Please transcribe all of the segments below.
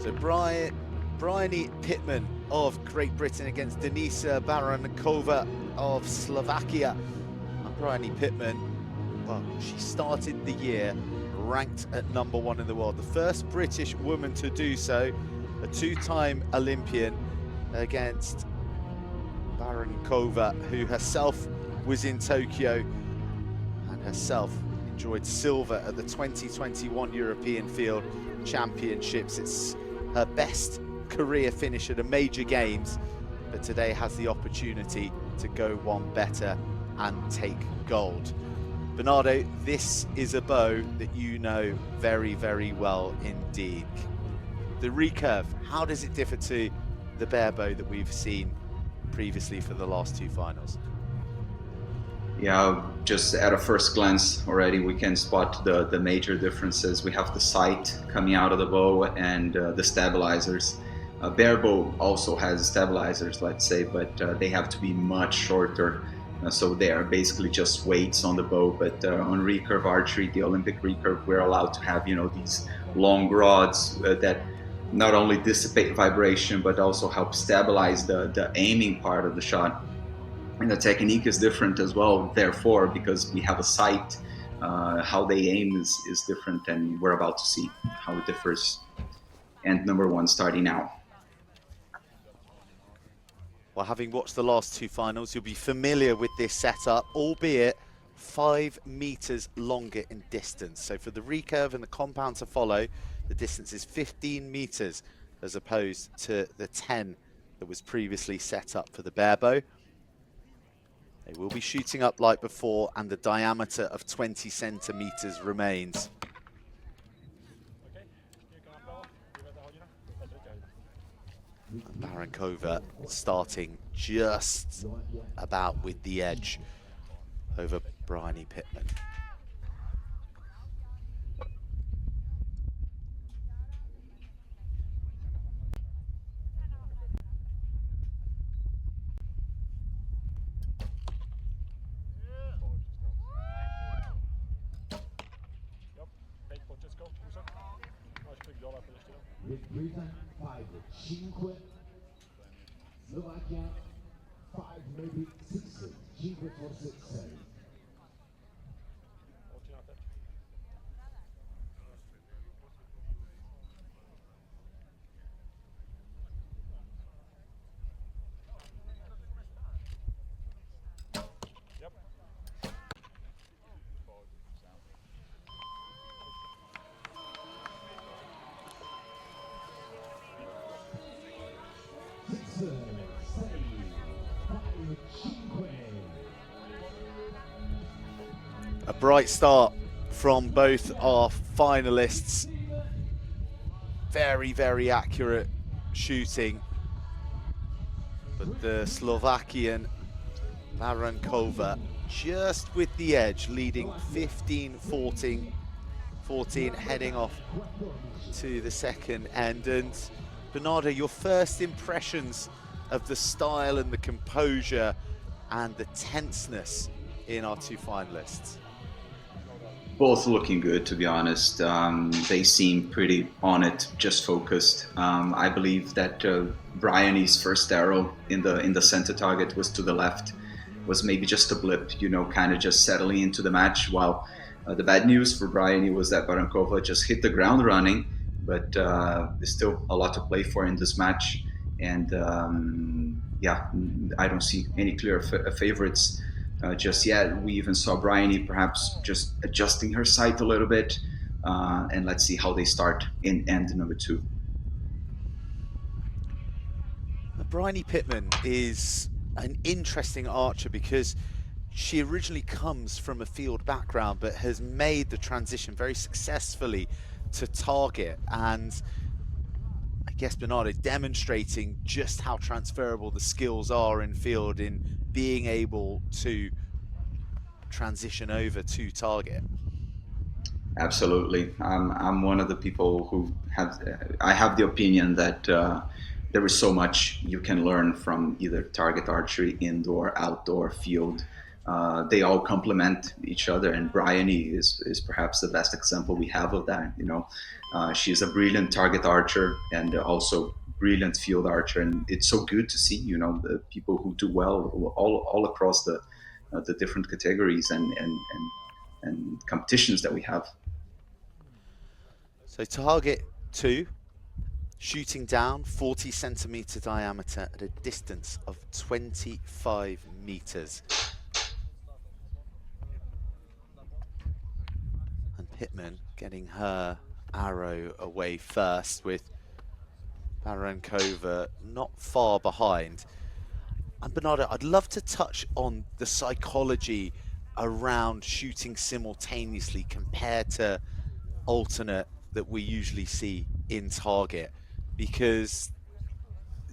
So Bryony Pitman of Great Britain against Denisa Barankova of Slovakia. And Bryony Pitman, well, she started the year ranked at #1 in the world. The first British woman to do so, a two-time Olympian against Barankova, who herself was in Tokyo and herself enjoyed silver at the 2021 European Field Championships. It's her best career finish at a major games, but today has the opportunity to go one better and take gold. Bernardo, this is a bow that you know very, very well indeed. The recurve, how does it differ to the bare bow that we've seen previously for the last two finals? Yeah, just at a first glance already we can spot the major differences. We have the sight coming out of the bow and the stabilizers. Bare bow also has stabilizers, let's say, but they have to be much shorter. So they are basically just weights on the bow. But on recurve archery, the Olympic recurve, we're allowed to have, these long rods that not only dissipate vibration, but also help stabilize the aiming part of the shot. And the technique is different as well, therefore, because we have a sight, how they aim is different, and we're about to see how it differs. And #1 starting now. Well, having watched the last two finals, you'll be familiar with this setup, albeit 5 meters longer in distance. So for the recurve and the compound to follow, the distance is 15 meters as opposed to the 10 that was previously set up for the bare bow. They will be shooting up like before, and the diameter of 20 centimeters remains. And Barankova starting just about with the edge over Bryony Pitman. Slovakia 5, maybe 6, 5 for 6. A bright start from both our finalists. Very, very accurate shooting. But the Slovakian Barankova just with the edge, leading 15-14, heading off to the second end. And Bernardo, your first impressions of the style and the composure and the tenseness in our two finalists? Both looking good, to be honest. They seem pretty on it, just focused. I believe that Bryony's first arrow in the center target was to the left, was maybe just a blip, kind of just settling into the match. While the bad news for Bryony was that Barankova just hit the ground running, but there's still a lot to play for in this match. And yeah, I don't see any clear favorites just yet. We even saw Bryony perhaps just adjusting her sight a little bit, and let's see how they start in end number 2. Bryony Pitman is an interesting archer because she originally comes from a field background but has made the transition very successfully to target, and I guess Bernardo demonstrating just how transferable the skills are in field in being able to transition over to target. Absolutely. I'm one of the people who I have the opinion that there is so much you can learn from either target archery, indoor, outdoor, field. They all complement each other, and Bryony is perhaps the best example we have of that. She's a brilliant target archer and also brilliant field archer, and it's so good to see the people who do well all across the different categories and competitions that we have. So target 2, shooting down 40 centimetre diameter at a distance of 25 meters. And Pitman getting her arrow away first, with Barankova not far behind. And Bernardo, I'd love to touch on the psychology around shooting simultaneously compared to alternate that we usually see in target, because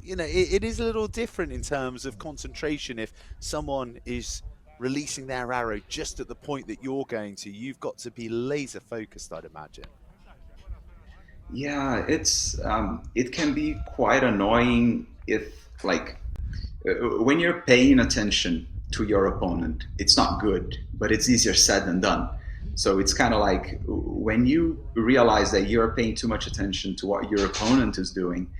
it is a little different in terms of concentration. If someone is releasing their arrow just at the point that you're going to, you've got to be laser focused, I'd imagine. Yeah, it can be quite annoying if when you're paying attention to your opponent. It's not good, but it's easier said than done. So it's kind of like when you realize that you're paying too much attention to what your opponent is doing,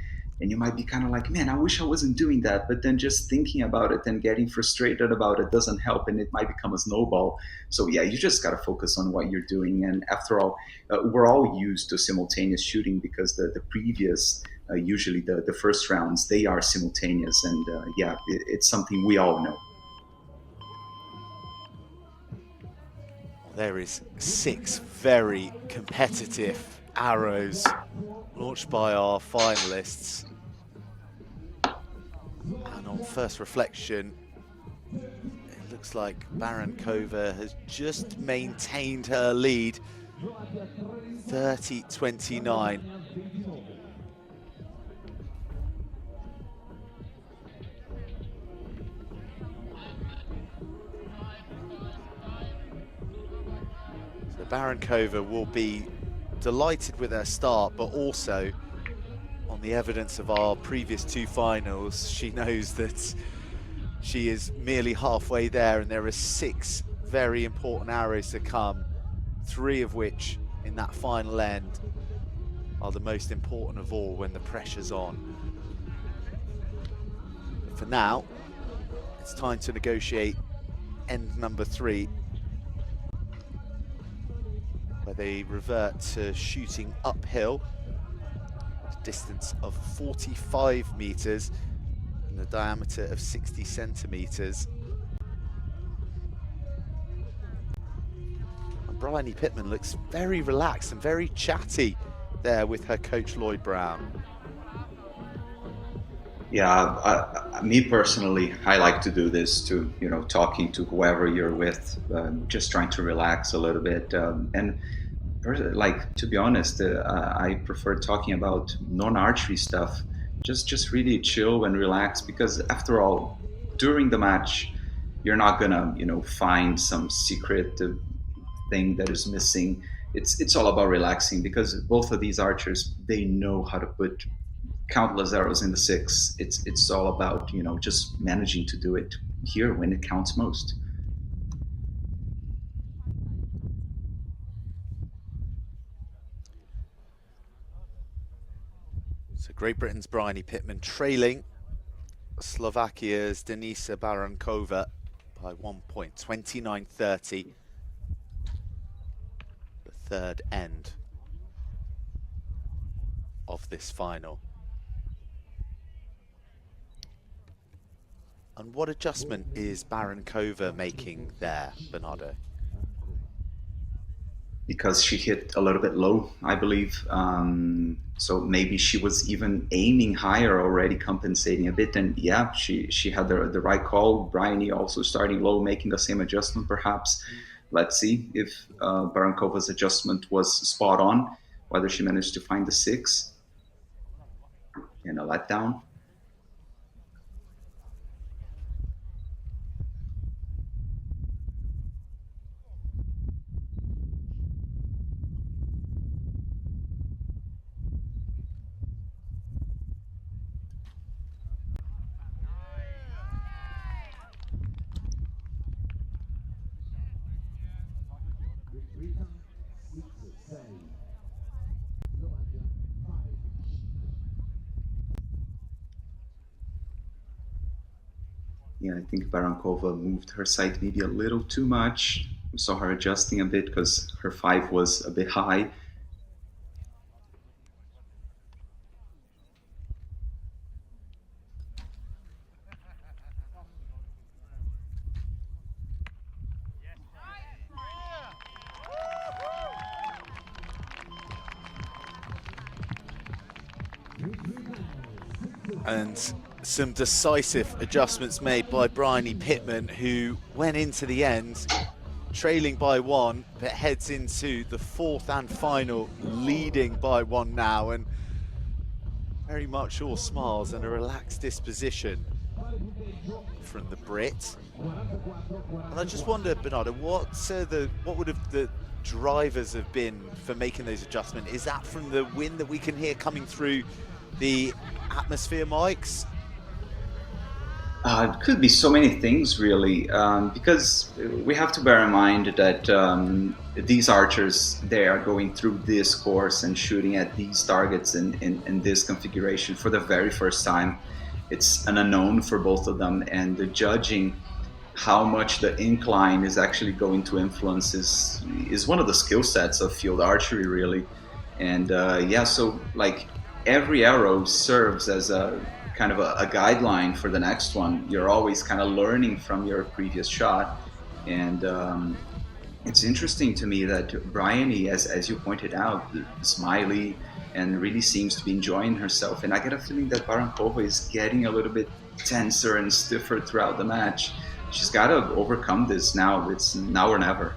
and you might be kind of like, man, I wish I wasn't doing that. But then just thinking about it and getting frustrated about it doesn't help, and it might become a snowball. So yeah, you just got to focus on what you're doing. And after all, we're all used to simultaneous shooting because the previous, usually the first rounds, they are simultaneous. And yeah, it's something we all know. There is 6 very competitive arrows launched by our finalists. And on first reflection, it looks like Barankova has just maintained her lead, 30-29. So Barankova will be delighted with her start, but also on the evidence of our previous 2 finals, she knows that she is merely halfway there, and there are 6 very important arrows to come, 3 of which in that final end are the most important of all when the pressure's on. But for now, it's time to negotiate end number 3, where they revert to shooting uphill, a distance of 45 meters and a diameter of 60 centimeters. And Bryony Pitman looks very relaxed and very chatty there with her coach Lloyd Brown. Yeah, me personally, I like to do this too, talking to whoever you're with, just trying to relax a little bit. And to be honest, I prefer talking about non-archery stuff, just really chill and relax, because after all, during the match, you're not gonna, find some secret thing that is missing. It's all about relaxing, because both of these archers, they know how to put countless arrows in the 6. It's all about just managing to do it here when it counts most. So Great Britain's Bryony Pitman trailing Slovakia's Denisa Barankova by 1 point, 29-30. The third end of this final. And what adjustment is Barankova making there, Bernardo? Because she hit a little bit low, I believe. So maybe she was even aiming higher already, compensating a bit. And yeah, she had the right call. Bryony also starting low, making the same adjustment perhaps. Let's see if Barankova's adjustment was spot on, whether she managed to find the 6 in a letdown. Yeah, I think Barankova moved her sight maybe a little too much. We saw her adjusting a bit because her 5 was a bit high. And some decisive adjustments made by Bryony Pitman, who went into the end trailing by 1, but heads into the 4th and final leading by 1 now, and very much all smiles and a relaxed disposition from the Brit. And I just wonder, Bernardo, what would have the drivers have been for making those adjustments? Is that from the wind that we can hear coming through the atmosphere mics? It could be so many things, really, because we have to bear in mind that these archers, they are going through this course and shooting at these targets in this configuration for the very first time. It's an unknown for both of them, and the judging how much the incline is actually going to influence is one of the skill sets of field archery, really. And yeah, so like every arrow serves as a kind of a guideline for the next one. You're always kind of learning from your previous shot. And it's interesting to me that Bryony, as you pointed out, smiley and really seems to be enjoying herself. And I get a feeling that Barankova is getting a little bit tenser and stiffer throughout the match. She's got to overcome this now. It's now or never.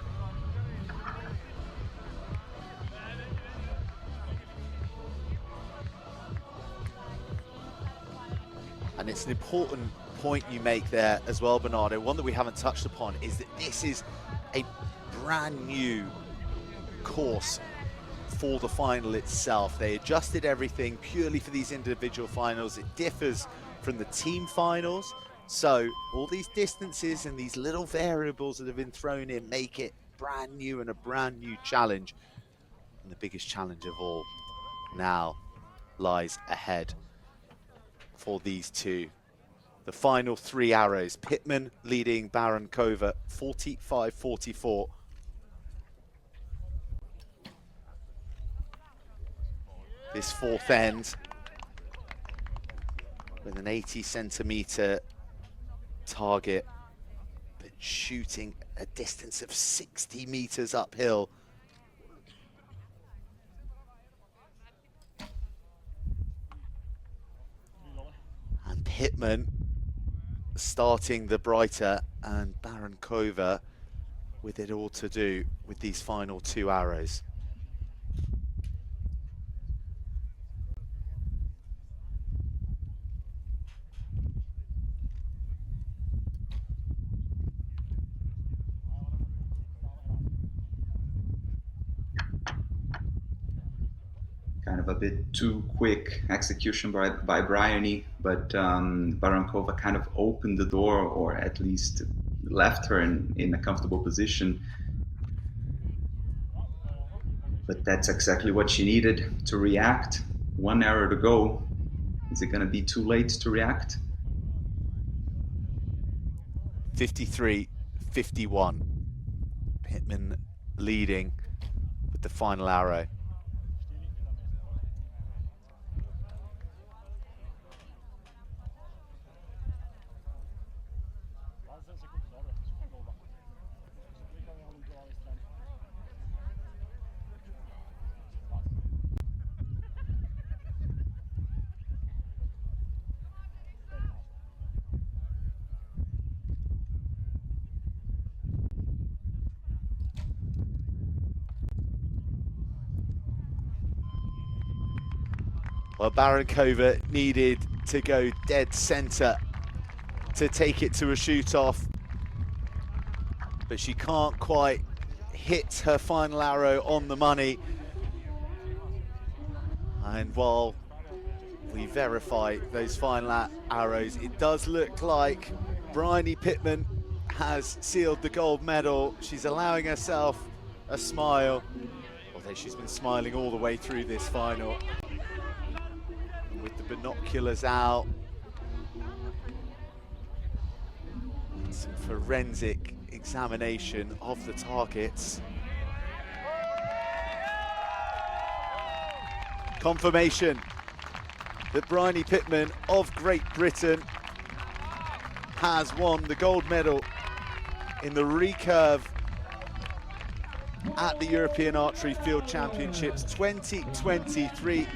And it's an important point you make there as well, Bernardo. One that we haven't touched upon is that this is a brand new course for the final itself. They adjusted everything purely for these individual finals. It differs from the team finals. So all these distances and these little variables that have been thrown in make it brand new and a brand new challenge. And the biggest challenge of all now lies ahead for these two. The final 3 arrows. Pitman leading Barankova 45-44. This 4th end with an 80-centimeter target, but shooting a distance of 60 meters uphill. And Pitman starting the brighter, and Barankova with it all to do with these final 2 arrows. Kind of a bit too quick execution by Bryony, but Barankova kind of opened the door, or at least left her in a comfortable position. But that's exactly what she needed to react. 1 arrow to go. Is it going to be too late to react? 53-51. Pitman leading with the final arrow. Well, Barankova needed to go dead center to take it to a shoot-off, but she can't quite hit her final arrow on the money. And while we verify those final arrows, it does look like Bryony Pitman has sealed the gold medal. She's allowing herself a smile, although she's been smiling all the way through this final. With the binoculars out, forensic examination of the targets. Confirmation that Bryony Pitman of Great Britain has won the gold medal in the recurve at the European Archery Field Championships 2023.